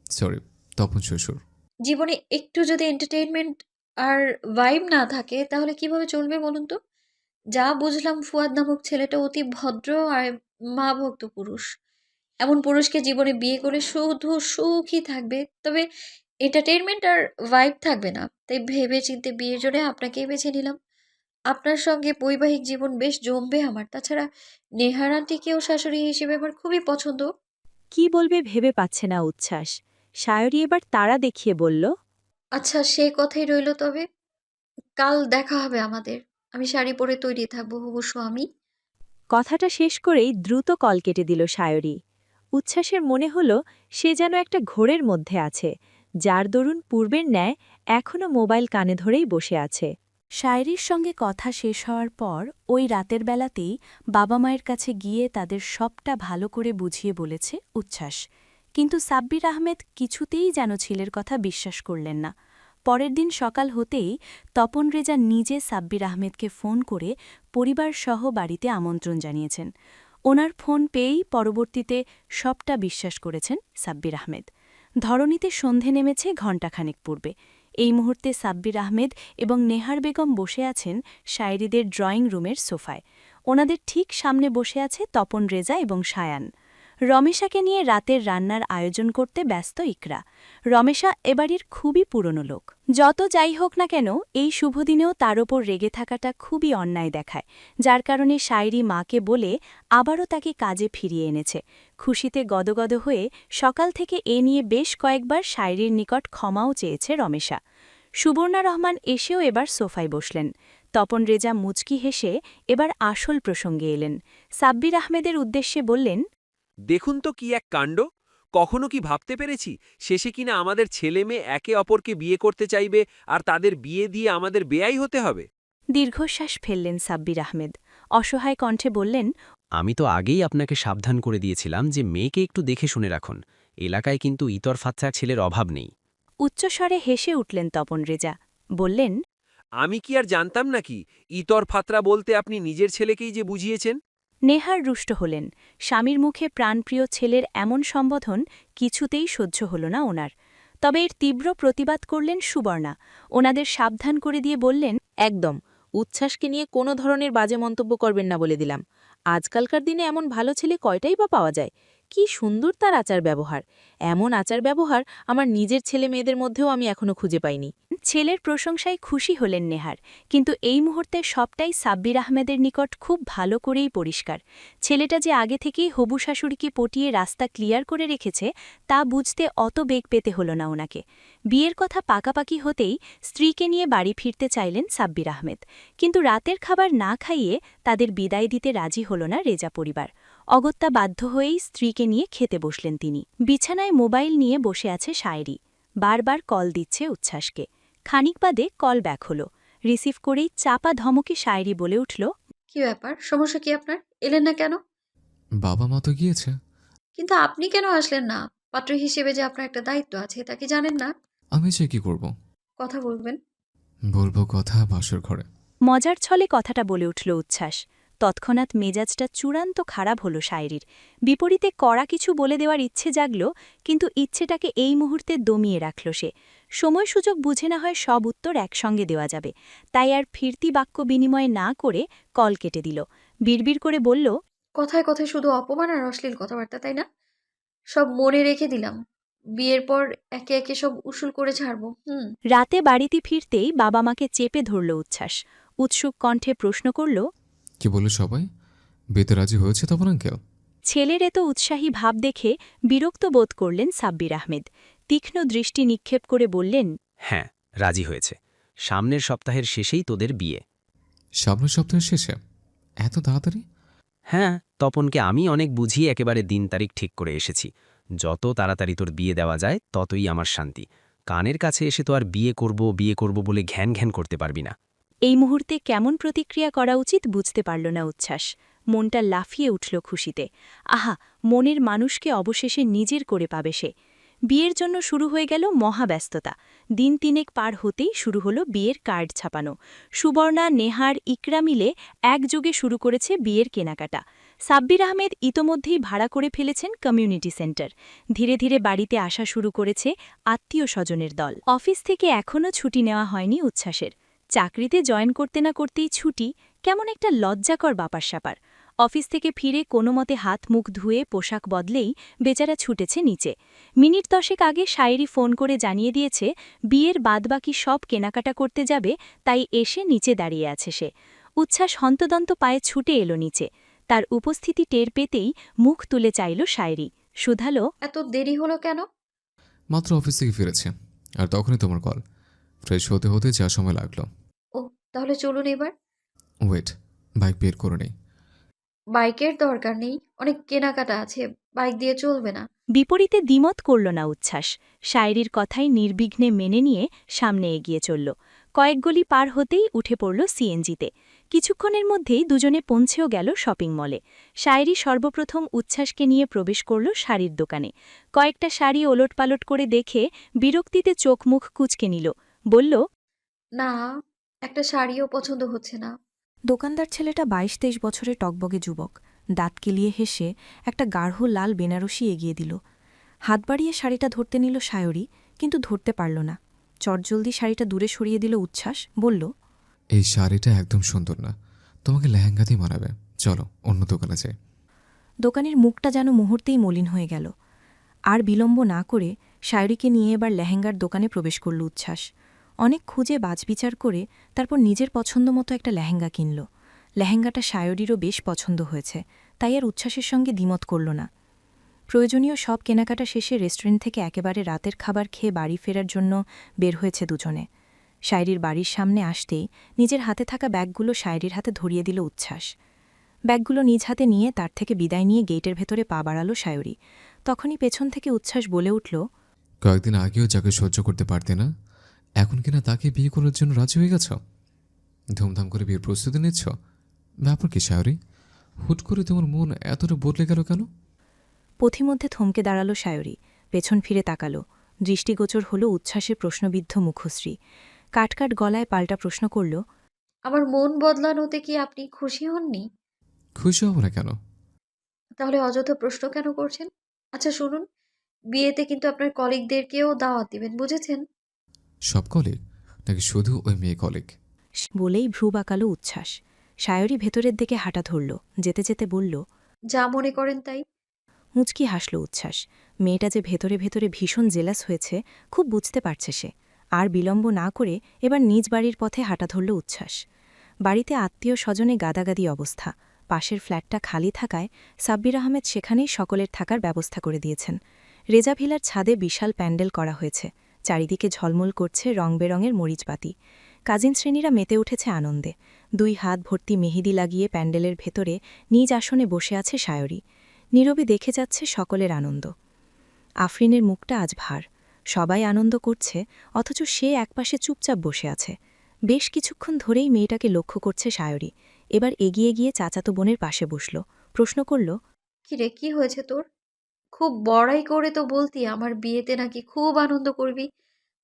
সরি, তপন শ্বশুর। জীবনে একটু যদি এন্টারটেইনমেন্ট আর ভাইব না থাকে তাহলে কিভাবে চলবে বলুন তো? যা বুঝলাম ফুয়াদ নামক ছেলেটা অতি ভদ্র আর মা ভক্ত পুরুষ। এমন পুরুষকে জীবনে বিয়ে করে শুধু সুখই থাকবে, তবে এন্টারটেইনমেন্ট আর ভাইব থাকবে না। তাই ভেবে চিন্তে বিয়ের জন্য আপনাকেই বেছে নিলাম। আপনার সঙ্গে বৈবাহিক জীবন বেশ জমবে আমার। তাছাড়া নেহার আন্টিকেও শাশুড়ি হিসেবে আমার খুবই পছন্দ। কি বলবে ভেবে পাচ্ছে না উচ্ছ্বাস। সায়রী এবার তাড়া দেখিয়ে বলল, আচ্ছা, সে কথাই রইল তবে। কাল দেখা হবে আমাদের। আমি শাড়ি পরে তৈরি থাকবো হবু স্বামী। কথাটা শেষ করেই দ্রুত কল কেটে দিল সায়রী। উচ্ছ্বাসের মনে হল সে যেন একটা ঘোরের মধ্যে আছে, যার দরুন পূর্বের ন্যায় এখনও মোবাইল কানে ধরেই বসে আছে। শায়রির সঙ্গে কথা শেষ হওয়ার পর ওই রাতের বেলাতেই বাবা মায়ের কাছে গিয়ে তাদের সবটা ভালো করে বুঝিয়ে বলেছে উচ্ছ্বাস। কিন্তু সাব্বির আহমেদ কিছুতেই যেন ছেলের কথা বিশ্বাস করলেন না। পরের দিন সকাল হতেই তপন রেজা নিজে সাব্বির আহমেদকে ফোন করে পরিবারসহ বাড়িতে আমন্ত্রণ জানিয়েছেন। ওনার ফোন পেয়েই পরবর্তীতে সবটা বিশ্বাস করেছেন সাব্বির আহমেদ। ধরণীতে সন্ধে নেমেছে ঘণ্টাখানেক পূর্বে। এই মুহূর্তে সাব্বির আহমেদ এবং নেহার বেগম বসে আছেন শায়েরিদের ড্রয়িং রুমের সোফায়। ওনাদের ঠিক সামনে বসে আছে তপন রেজা এবং সায়ান। রমেশাকে নিয়ে রাতের রান্নার আয়োজন করতে ব্যস্ত ইকরা। রমেশা এবাড়ির খুবই পুরনো লোক। যত যাই হোক না কেন এই শুভদিনেও তার ওপর রেগে থাকাটা খুবই অন্যায় দেখায়, যার কারণে শায়েরি মাকে বলে আবারও তাকে কাজে ফিরিয়ে এনেছে। খুশিতে গদগদ হয়ে সকাল থেকে এ নিয়ে বেশ কয়েকবার শায়েরির নিকট ক্ষমাও চেয়েছে রমেশা। সুবর্ণা রহমান এসেও এবার সোফায় বসলেন। তপন রেজা মুচকি হেসে এবার আসল প্রসঙ্গে এলেন। সাব্বির আহমেদের উদ্দেশ্যে বললেন, দেখুন তো কি এক কাণ্ড! কখনো কি ভাবতে পেরেছি শেষে কিনা আমাদের ছেলে মেয়ে একে অপরকে বিয়ে করতে চাইবে আর তাদের বিয়ে দিয়ে আমাদের বেয়াই হতে হবে? দীর্ঘশ্বাস ফেললেন সাব্বির আহমেদ। অসহায় কণ্ঠে বললেন, আমি তো আগেই আপনাকে সাবধান করে দিয়েছিলাম যে মেয়েকে একটু দেখে শুনে রাখুন। এলাকায় কিন্তু ইতর ফাচ্চা ছেলের অভাব নেই। উচ্চস্বরে হেসে উঠলেন তপন রেজা। বললেন, আমি কি আর জানতাম নাকি ইতর ফাতরা বলতে আপনি নিজের ছেলেকেই যে বুঝিয়েছেন? নেহার রুষ্ট হলেন। স্বামীর মুখে প্রাণপ্রিয় ছেলের এমন সম্বোধন কিছুতেই সহ্য হল না ওনার। তবে এর তীব্র প্রতিবাদ করলেন সুবর্ণা। ওনাদের সাবধান করে দিয়ে বললেন, একদম উচ্ছ্বাসকে নিয়ে কোনো ধরনের বাজে মন্তব্য করবেন না বলে দিলাম। আজকালকার দিনে এমন ভালো ছেলে কয়টাই বা পাওয়া যায়। কি সুন্দর তার আচার ব্যবহার! এমন আচার ব্যবহার আমার নিজের ছেলে মেয়েদের মধ্যেও আমি এখনো খুঁজে পাইনি। ছেলের প্রশংসায় খুশি হলেন নেহার, কিন্তু এই মুহূর্তে সবটাই সাব্বির আহমেদের নিকট খুব ভালো করেই পরিষ্কার। ছেলেটা যে আগে থেকেই হবু শাশুড়িকে পটিয়ে রাস্তা ক্লিয়ার করে রেখেছে তা বুঝতে অত বেগ পেতে হল না ওনাকে। বিয়ের কথা পাকাপাকি হতেই স্ত্রীকে নিয়ে বাড়ি ফিরতে চাইলেন সাব্বির আহমেদ, কিন্তু রাতের খাবার না খাইয়ে তাদের বিদায় দিতে রাজি হল না রেজা পরিবার। অগত্যা বাধ্য হয়েই স্ত্রীকে নিয়ে খেতে বসলেন তিনি। বিছানায় মোবাইল নিয়ে বসে আছে শায়েরি। বারবার কল দিচ্ছে উচ্ছ্বাসকে। খানিক বাদে কল ব্যাক হল। রিসিভ করেই চাপা ধমকে শায়েরি বলে উঠল, কি ব্যাপার, সমস্যা কি আপনার? এলেন না কেন? বাবা মা তো গিয়েছে। কিন্তু আপনি কেন আসলেন না? পাত্র হিসেবে যে আপনার একটা দায়িত্ব আছে, তা কি জানেন না? আমি যে কি করব? কথা বলবেন। বলবো কথা বাসর ঘরে। মজার ছলে কথাটা বলে উঠল উচ্ছ্বাস। তৎক্ষণাৎ মেজাজটা চূড়ান্ত খারাপ হল শায়েরির। বিপরীতে কড়া কিছু বলে দেওয়ার ইচ্ছে জাগল, কিন্তু ইচ্ছেটাকে এই মুহূর্তে দমিয়ে রাখল সে। সময় সুযোগ বুঝে না হয় সব উত্তর একসঙ্গে দেওয়া যাবে, তাই আর ফিরতি বাক্য বিনিময় না করে কল কেটে দিল। বিড়বিড় করে বলল, কথায় কথায় শুধু অপমান আর অশ্লীল কথাবার্তা, তাই না? সব মনে রেখে দিলাম। বিয়ের পর একে একে সব উসুল করে ছাড়বো। রাতে বাড়িতে ফিরতেই বাবা মাকে চেপে ধরল উচ্ছ্বাস। উৎসুক কণ্ঠে প্রশ্ন করল, কি বলে সবাই? বিয়েতে রাজি হয়েছে তপন আঙ্কেল? ছেলের এত উৎসাহী ভাব দেখে বিরক্ত বোধ করলেন সাব্বির আহমেদ। তীক্ষ্ণ দৃষ্টি নিক্ষেপ করে বললেন, হ্যাঁ, রাজি হয়েছে। সামনের সপ্তাহের শেষেই তোদের বিয়ে। সামনের সপ্তাহের শেষে? এত তাড়াতাড়ি? হ্যাঁ, তপনকে আমি অনেক বুঝিয়ে একেবারে দিন তারিখ ঠিক করে এসেছি। যত তাড়াতাড়ি তোর বিয়ে দেওয়া যায় ততই আমার শান্তি। কানের কাছে এসে তো আর বিয়ে করব বলে ঘ্যান ঘ্যান করতে পারবি না। এই মুহূর্তে কেমন প্রতিক্রিয়া করা উচিত বুঝতে পারল না উচ্ছ্বাস। মনটা লাফিয়ে উঠল খুশিতে। আহা, মনের মানুষকে অবশেষে নিজের করে পাবে সে। বিয়ের জন্য শুরু হয়ে গেল মহাব্যস্ততা। দিন তিনেক পার হতেই শুরু হলো বিয়ের কার্ড ছাপানো। সুবর্ণা, নেহার, ইকরা মিলে একযোগে শুরু করেছে বিয়ের কেনাকাটা। সাব্বির আহমেদ ইতোমধ্যেই ভাড়া করে ফেলেছেন কমিউনিটি সেন্টার। ধীরে ধীরে বাড়িতে আসা শুরু করেছে আত্মীয় স্বজনের দল। অফিস থেকে এখনও ছুটি নেওয়া হয়নি উচ্ছ্বাসের। চাকরিতে জয়েন করতে না করতেই ছুটি, কেমন একটা লজ্জাকর ব্যাপার স্যাপার। অফিস থেকে ফিরে কোনো মতে হাত মুখ ধুয়ে পোশাক বদলেই বেচারা ছুটেছে নিচে। মিনিট 10 আগে শায়েরি ফোন করে জানিয়ে দিয়েছে বিয়ের বাদবাকি সব কেনাকাটা করতে যাবে, তাই এসে নিচে দাঁড়িয়ে আছে সে। উচ্ছ্বাস হন্তদন্ত পায়ে ছুটে এলো নিচে। তার উপস্থিতি টের পেতেই মুখ তুলে চাইল শায়েরি। শুধালো, এত দেরি হলো কেন? মাত্র অফিস থেকে ফিরেছে, আর তখনই তোমার কল। ফ্রেশ হতে হতে যা সময় লাগলো। ও, তাহলে চলুন এবার। ওয়েট, বাইক বের করে নেই। বাইকের দরকার নেই, অনেক কেনাকাটা আছে, বাইক দিয়ে চলবে না। বিপরীতে দ্বিমত করল না উচ্ছ্বাস। শায়েরির কথাই নির্বিঘ্নে মেনে নিয়ে সামনে এগিয়ে চলল। কয়েক গলি পার হতেই উঠে পড়ল সিএনজিতে। কিছুক্ষণের মধ্যেই দুজনে পৌঁছেও গেল শপিং মলে। শায়েরি সর্বপ্রথম উচ্ছ্বাসকে নিয়ে প্রবেশ করল শাড়ির দোকানে। কয়েকটা শাড়ি ওলটপালট করে দেখে বিরক্তিতে চোখ মুখ কুঁচকে নিল। বলল, না, একটা শাড়িও পছন্দ হচ্ছে না। দোকানদার ছেলেটা 22-23 বছরের টকবগে যুবক। দাঁত কেলিয়ে হেসে একটা গাঢ় লাল বেনারসি এগিয়ে দিল। হাত বাড়িয়ে শাড়িটা ধরতে নিল শায়রি, কিন্তু ধরতে পারল না। চটজলদি শাড়িটা দূরে সরিয়ে দিল উচ্ছ্বাস, বলল, এই শাড়িটা একদম সুন্দর না, তোমাকে লেহেঙ্গাতেই মানাবে। চলো অন্য দোকানে যাই। দোকানের মুখটা যেন মুহূর্তেই মলিন হয়ে গেল। আর বিলম্ব না করে শায়রিকে নিয়ে এবার লেহেঙ্গার দোকানে প্রবেশ করল উচ্ছ্বাস। অনেক খুঁজে বাছবিচার করে তারপর নিজের পছন্দ মতো একটা লেহেঙ্গা কিনল। লেহেঙ্গাটা শায়রিরও বেশ পছন্দ হয়েছে, তাই আর উচ্ছ্বাসের সঙ্গে দ্বিমত করল না। প্রয়োজনীয় সব কেনাকাটা শেষে রেস্টুরেন্ট থেকে একেবারে রাতের খাবার খেয়ে বাড়ি ফেরার জন্য বের হয়েছে দুজনে। শায়রির বাড়ির সামনে আসতেই নিজের হাতে থাকা ব্যাগগুলো শায়রির হাতে ধরিয়ে দিল উচ্ছ্বাস। ব্যাগগুলো নিজ হাতে নিয়ে তার থেকে বিদায় নিয়ে গেটের ভেতরে পা বাড়াল শায়রি। তখনই পেছন থেকে উচ্ছ্বাস বলে উঠল, কয়েকদিন আগেও যাকে সহ্য করতে পারতে না, এখন কিনা তাকে বিয়ে করার জন্য রাজি হয়ে গেছ। ধুমধাম করে বিয়ের প্রস্তুতি নিচ্ছ। ব্যাপার কি শায়রি? হুট করে তোমার মন এতটা বদলে গেল কেন? পথিমধ্যে থমকে দাঁড়াল শায়রি, পেছন ফিরে তাকাল। দৃষ্টিগোচর হল উচ্ছ্বাসের প্রশ্নবিদ্ধ মুখশ্রী। কাটকাট গলায় পাল্টা প্রশ্ন করল, আমার মন বদলানোতে কি আপনি খুশি হননি? খুশি হব না কেন? তাহলে অযথা প্রশ্ন কেন করছেন? আচ্ছা শুনুন, বিয়েতে কিন্তু আপনার কলিগদেরকেও দাওয়াত দিবেন, বুঝেছেন? সব কলিগ নাকি শুধু ওই মেয়ে কলিগ? বলেই ভ্রু বাঁকাল উচ্ছ্বাস। শায়রি ভেতরের দিকে হাঁটা ধরল, যেতে যেতে বলল, যা মনে করেন তাই। মুচকি হাসল উচ্ছ্বাস। মেয়েটা যে ভেতরে ভেতরে ভীষণ জেলাস হয়েছে খুব বুঝতে পারছে সে। আর বিলম্ব না করে এবার নিজ বাড়ির পথে হাঁটা ধরল উচ্ছ্বাস। বাড়িতে আত্মীয় স্বজনে গাদাগাদি অবস্থা। পাশের ফ্ল্যাটটা খালি থাকায় সাব্বির আহমেদ সেখানেই সকলের থাকার ব্যবস্থা করে দিয়েছেন। রেজা ভিলার ছাদে বিশাল প্যান্ডেল করা হয়েছে। চারিদিকে ঝলমল করছে রংবেরঙের মরিচবাতি। কাজিন শ্রেণীরা মেতে উঠেছে আনন্দে। 2 হাত ভর্তি মেহেদি লাগিয়ে প্যান্ডেলের ভেতরে নিজ আসনে বসে আছে শায়রি। নীরবে দেখে যাচ্ছে সকলের আনন্দ। আফরিনের মুখটা আজ ভার। সবাই আনন্দ করছে, অথচ সে একপাশে চুপচাপ বসে আছে। বেশ কিছুক্ষণ ধরেই মেয়েটাকে লক্ষ্য করছে শায়রি। এবার এগিয়ে গিয়ে চাচাতো বোনের পাশে বসল। প্রশ্ন করল, কিরে, কি হয়েছে তোর? খুব বড়াই করে তো বলতি আমার বিয়েতে নাকি খুব আনন্দ করবি,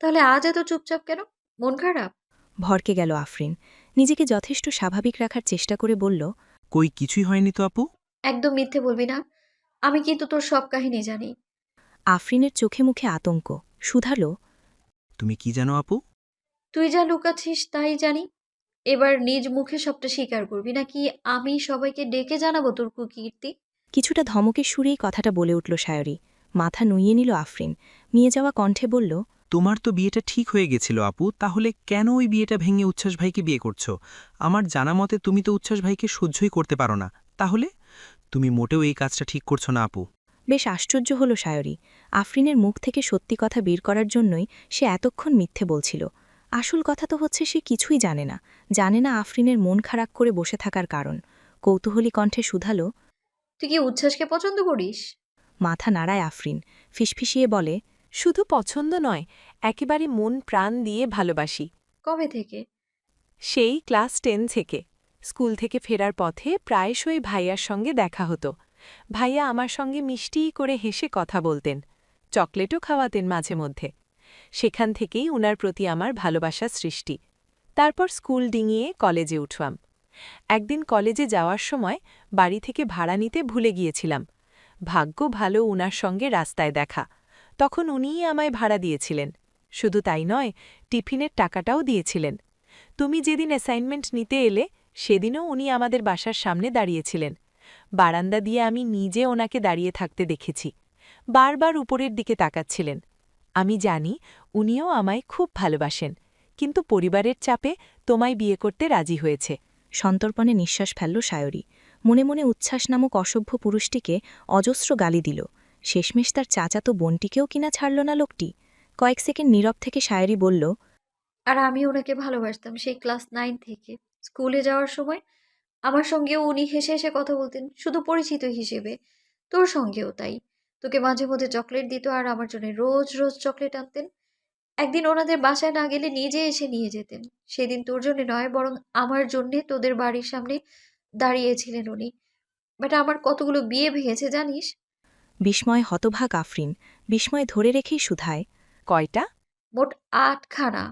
তাহলে আজ এত চুপচাপ কেন? মন খারাপ? ভরকে গেল আফরিন। নিজেকে যথেষ্ট স্বাভাবিক রাখার চেষ্টা করে বলল, কই কিছুই হয়নি তো আপু। একদম মিথ্যে বলবি না, আমি কিন্তু তোর সব কাহিনী জানি। আফরিনের চোখে মুখে আতঙ্ক। শুধালো, তুমি কি জানো আপু? তুই যা লুকাচ্ছিস তাই জানি। এবার নিজ মুখে সবটা স্বীকার করবি নাকি আমি সবাইকে ডেকে জানাবো তোর কুকীর্তি? কিছুটা ধমকের সুরেই কথাটা বলে উঠল শায়রি। মাথা নুইয়ে নিল আফরিন। মিয়ে যাওয়া কণ্ঠে বলল, তোমার তো বিয়েটা ঠিক হয়ে গেছিল আপু, তাহলে কেন ওই বিয়েটা ভেঙে উচ্ছ্বাস ভাইকে বিয়ে করছো? আমার জানা মতে তুমি তো উচ্ছ্বাস ভাইকে সহ্যই করতে পারো না। তাহলে তুমি মোটেও এই কাজটা ঠিক করছো না আপু। বেশ আশ্চর্য হল শায়রি। আফরিনের মুখ থেকে সত্যি কথা বের করার জন্যই সে এতক্ষণ মিথ্যে বলছিল। আসল কথা তো হচ্ছে সে কিছুই জানে না আফরিনের মন খারাপ করে বসে থাকার কারণ। কৌতূহলী কণ্ঠে শুধালো, তুই কি উচ্ছ্বাসকে পছন্দ করিস? মাথা নাড়ায় আফরিন। ফিসফিসিয়ে বলে, শুধু পছন্দ নয়, একেবারে মন প্রাণ দিয়ে ভালোবাসি। কবে থেকে? সেই ক্লাস 10 থেকে। স্কুল থেকে ফেরার পথে প্রায়শই ভাইয়ার সঙ্গে দেখা হতো। ভাইয়া আমার সঙ্গে মিষ্টি করে হেসে কথা বলতেন, চকলেটও খাওয়াতেন মাঝে মধ্যে। সেখান থেকেই উনার প্রতি আমার ভালোবাসা সৃষ্টি। তারপর স্কুল ডিঙিয়ে কলেজে উঠলাম। একদিন কলেজে যাওয়ার সময় বাড়ি থেকে ভাড়া নিতে ভুলে গিয়েছিলাম। ভাগ্য ভালো উনার সঙ্গে রাস্তায় দেখা। তখন উনিই আমায় ভাড়া দিয়েছিলেন। শুধু তাই নয়, টিফিনের টাকাটাও দিয়েছিলেন। তুমি যেদিন অ্যাসাইনমেন্ট নিতে এলে সেদিনও উনি আমাদের বাসার সামনে দাঁড়িয়েছিলেন। বারান্দা দিয়ে আমি নিজে ওনাকে দাঁড়িয়ে থাকতে দেখেছি। বারবার উপরের দিকে তাকাচ্ছিলেন। আমি জানি উনিও আমায় খুব ভালোবাসেন, কিন্তু পরিবারের চাপে তোমায় বিয়ে করতে রাজি হয়েছে। সন্তর্পণে নিঃশ্বাস ফেলল শায়রি। মনে মনে উচ্ছ্বাস নামক অসভ্য পুরুষটিকে অজস্র গালি দিল। শেষমেশ তার চাচাতো বোনটিকেও কিনা ছাড়ল না লোকটি। কয়েক সেকেন্ড নীরব থেকে শায়রি বলল, আর আমি ওনাকে ভালোবাসতাম সেই ক্লাস 9 থেকে। স্কুলে যাওয়ার সময় আমার সঙ্গেও উনি হেসে হেসে কথা বলতেন, শুধু পরিচিত হিসেবে। তোর সঙ্গেও তাই। তোকে মাঝে মধ্যে চকলেট দিত আর আমার জন্য রোজ রোজ চকলেট আনতেন। একদিন ওনাদের বাসায় না গেলে নিজে এসে নিয়ে যেতেন। সেদিন তোর জন্য নয়, বরং আমার জন্যে তোদের বাড়ির সামনে দাঁড়িয়েছিলেন উনি। বাট আমার কতগুলো বিয়ে ভেঙেছে জানিস? বিস্ময় হতভাগ আফরিন। বিস্ময় ধরে রেখেই শুধায়, কয়টা? মোট 8 খানা।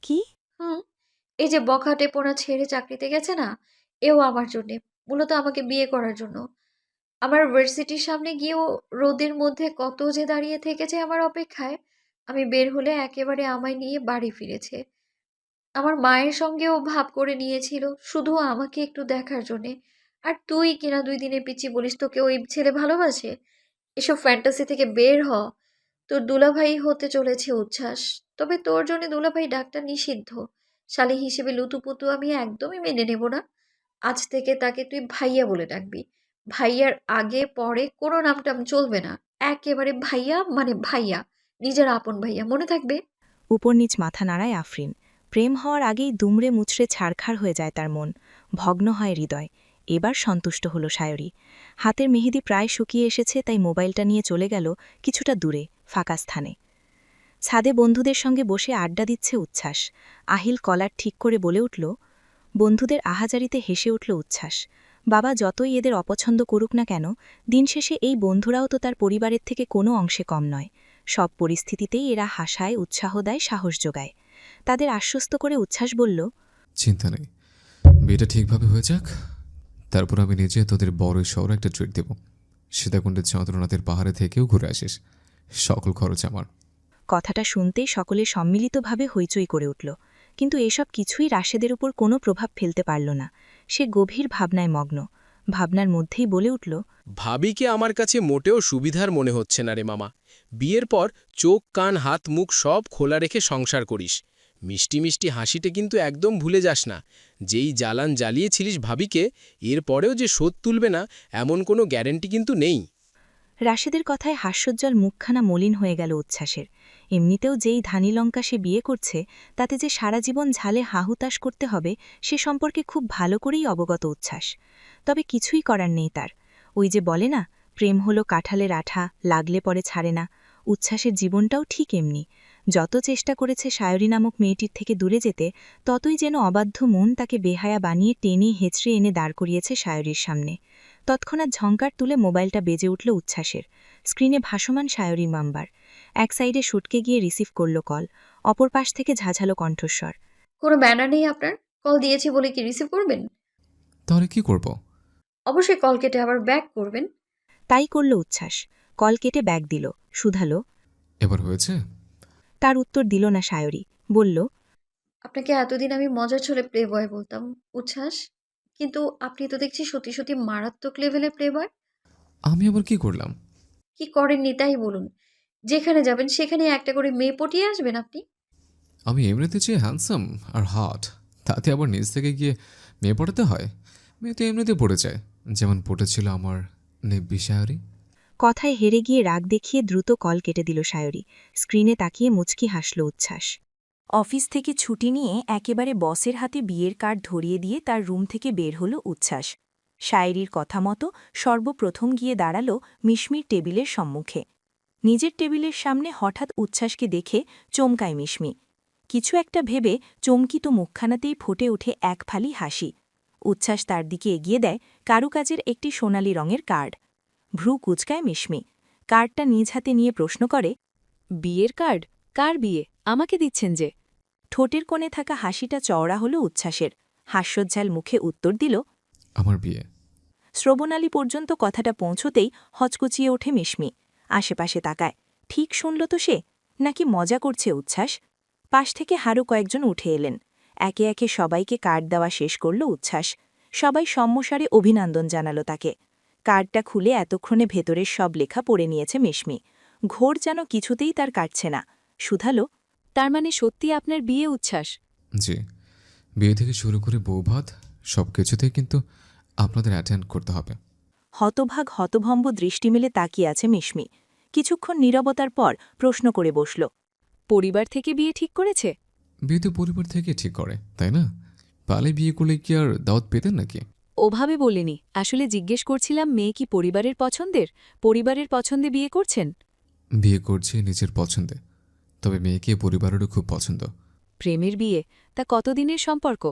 কি? হুম। এই যে বখাটে পোনা ছেড়ে চাকরিতে গেছে না, এও আমার জন্যে। মূলত আমাকে বিয়ে করার জন্য। আমার ভার্সিটির সামনে গিয়েও রোদের মধ্যে কত যে দাঁড়িয়ে থেকেছে আমার অপেক্ষায়। আমি বের হলে একেবারে আমায় নিয়ে বাড়ি ফিরেছে। আমার মায়ের সঙ্গেও ভাব করে নিয়েছিল শুধু আমাকে একটু দেখার জন্যে। আর তুই কিনা 2 দিনের পিচ্চি বলিস তোকে ওই ছেলে ভালোবাসে? এসব ফ্যান্টাসি থেকে বের হ। তোর দুলাভাই হতে চলেছে উচ্ছ্বাস। তবে তোর জন্য দুলাভাই ডাকটা নিষিদ্ধ। শালী হিসেবে লুতুপুতু আমি একদমই মেনে নেব না। আজ থেকে তাকে তুই ভাইয়া বলে ডাকবি। ভাইয়ার আগে পরে কোনো নাম-টাম চলবে না। একেবারে ভাইয়া মানে ভাইয়া। নিজের আপন ভাইয়া। মনে থাকবে? উপর নিচ মাথা নাড়ায় আফরিন। প্রেম হওয়ার আগেই দুমড়ে মুচড়ে ছাড়খাড় হয়ে যায় তার মন, ভগ্ন হয় হৃদয়। এবার সন্তুষ্ট হল সায়রী। হাতের মেহেদি প্রায় শুকিয়ে এসেছে, তাই মোবাইলটা নিয়ে চলে গেল কিছুটা দূরে, ফাঁকা স্থানে। ছাদে বন্ধুদের সঙ্গে বসে আড্ডা দিচ্ছে উচ্ছ্বাস। আহিল কলার ঠিক করে বলে উঠল। বন্ধুদের আহাজারিতে হেসে উঠল উচ্ছ্বাস। বাবা যতই এদের অপছন্দ করুক না কেন, দিন শেষে এই বন্ধুরাও তো তার পরিবারের থেকে কোনো অংশে কম নয়। সব পরিস্থিতিতেই এরা হাসায়, উৎসাহ দেয়, সাহস যোগায়। তাদের আশ্বস্ত করে উচ্ছ্বাস বলল, চিন্তা নেই, বিয়েটা ঠিকভাবে হয়ে যাক, তারপর আমি নিজে তোদের বড় শহরে একটা ট্রিট দেব। সীতাকুণ্ডের চন্দ্রনাথের পাহাড়ে থেকেও ঘুরে আসিস, সকল খরচ আমার। কথাটা শুনতেই সকলে সম্মিলিতভাবে হইচই করে উঠল। কিন্তু এসব কিছুই রাশেদের উপর কোনো প্রভাব ফেলতে পারল না। সে গভীর ভাবনায় মগ্ন। ভাবনার মধ্যেই বলে উঠল, ভাবিকে আমার কাছে মোটেও সুবিধার মনে হচ্ছে না রে মামা। বিয়ের পর চোখ কান হাত মুখ সব খোলা রেখে সংসার করিস। মিষ্টি মিষ্টি হাসিটে কিন্তু একদম ভুলে যাস না। যেই জ্বালান জ্বালিয়েছিলিস ভাবিকে, এরপরেও যে শোধ তুলবে না এমন কোনো গ্যারেন্টি কিন্তু নেই। রাশেদের কথায় হাস্যোজ্জ্বল মুখখানা মলিন হয়ে গেল উচ্ছ্বাসের। এমনিতেও যেই ধানীলঙ্কা সে বিয়ে করছে, তাতে যে সারা জীবন ঝালে হাহুতাশ করতে হবে সে সম্পর্কে খুব ভালো করেই অবগত উচ্ছ্বাস। তবে কিছুই করার নেই তার। ওই যে বলে না, প্রেম হলো কাঁঠালের আঠা, লাগলে পরে ছাড়ে না। উচ্ছ্বাসের জীবনটাও ঠিক এমনি। যত চেষ্টা করেছে সায়রী নামক মেয়েটির থেকে দূরে যেতে, ততই যেন অবাধ্য মন তাকে বেহায়া বানিয়ে টেনে হেঁচড়ে এনে দাঁড় করিয়েছে সায়রীর সামনে। তৎক্ষণাৎ ঝঙ্কার তুলে মোবাইলটা বেজে উঠল উচ্ছ্বাসের। স্ক্রিনে ভাসমান সায়রীর নাম্বার। এক সাইডে শুটকে গিয়ে রিসিভ করল কল। অপর পাশ থেকে ঝাঝালো কণ্ঠস্বর। কোনো ব্যানার নেই আপনার? কল দিয়েছি বলে কি রিসিভ করবেন? তাহলে কি করব? অবশ্যই কল কেটে আবার ব্যাক করবেন। তাই করল উচ্ছ্বাস। কল কেটে ব্যাগ দিল, শুধালো। এবার হয়েছে? তার উত্তর দিল না সায়রী। বলল, আপনাকে এতদিন আমি মজার ছলে প্লে বয় বলতাম উচ্ছ্বাস, কিন্তু আপনি তো দেখছি সত্যি সত্যি মারাত্মক লেভেলের প্লে বয়। আমি আবার কি করলাম? কি করেননি তাই বলুন। যেখানে যাবেন সেখানে একটা করে মেয়ে পটিয়ে আসবেন আপনি। আমি এমনিতে চেয়ে হ্যান্ডসাম আর হট, তাতে আবার নিজ থেকে গিয়ে মেয়ে পড়াতে হয়? মেয়ে তো এমনিতে পড়ে যায়, যেমন পড়েছিল আমার নিব্বি সায়রী। কথায় হেরে গিয়ে রাগ দেখিয়ে দ্রুত কল কেটে দিল সায়রী। স্ক্রিনে তাকিয়ে মুচকি হাসল উচ্ছ্বাস। অফিস থেকে ছুটি নিয়ে একেবারে বসের হাতে বিয়ের কার্ড ধরিয়ে দিয়ে তার রুম থেকে বের হল উচ্ছ্বাস। শায়রির কথা মতো সর্বপ্রথম গিয়ে দাঁড়াল মিশমির টেবিলের সম্মুখে। নিজের টেবিলের সামনে হঠাৎ উচ্ছ্বাসকে দেখে চমকায় মিশমি। কিছু একটা ভেবে চমকিত মুখখানাতেই ফুটে ওঠে এক ফালি হাসি। উচ্ছ্বাস তার দিকে এগিয়ে দেয় কারুকাজের একটি সোনালি রঙের কার্ড। ভ্রু কুচকায় মিশমি। কার্ডটা নিজ হাতে নিয়ে প্রশ্ন করে, বিয়ের কার্ড? কার বিয়ে? আমাকে দিচ্ছেন যে? ঠোঁটের কোণে থাকা হাসিটা চওড়া হল উচ্ছ্বাসের। হাস্যোজ্জ্বল মুখে উত্তর দিল, আমার বিয়ে। শ্রবণালী পর্যন্ত কথাটা পৌঁছতেই হচকুচিয়ে ওঠে মিশমি। আশেপাশে তাকায়। ঠিক শুনল তো সে, নাকি মজা করছে উচ্ছ্বাস? পাশ থেকে হারও কয়েকজন উঠে এলেন। একে একে সবাইকে কার্ড দেওয়া শেষ করল উচ্ছ্বাস। সবাই সম্মসারে অভিনন্দন জানাল তাকে। কার্ডটা খুলে এতক্ষণে ভেতরের সব লেখা পড়ে নিয়েছে মিশমি। ঘোর যেন কিছুতেই তার কাটছে না। শুধালো, তার মানে সত্যি আপনার বিয়ে উচ্ছ্বাস? জি, বিয়ে থেকে শুরু করে বৌভাত সব কিছুতেই কিন্তু আপনাদের অ্যাটেন্ড করতে হবে। হতভাগ হতভম্ব দৃষ্টি মেলে তাকিয়ে আছে মিশমি। কিছুক্ষণ নীরবতার পর প্রশ্ন করে বসল, পরিবার থেকে বিয়ে ঠিক করেছে? বিয়ে তো পরিবার থেকে ঠিক করে, তাই না? পালে বিয়ে করলে কি আর দাওয়াত পেতেন নাকি? ওভাবে বলিনি, আসলে জিজ্ঞেস করছিলাম মেয়ে কি পরিবারের পছন্দের? পরিবারের পছন্দে বিয়ে করছেন? বিয়ে করছি নিজের পছন্দে, তবে মেয়েকে পরিবারেরও খুব পছন্দ। প্রেমের বিয়ে? তা কতদিনের সম্পর্ক?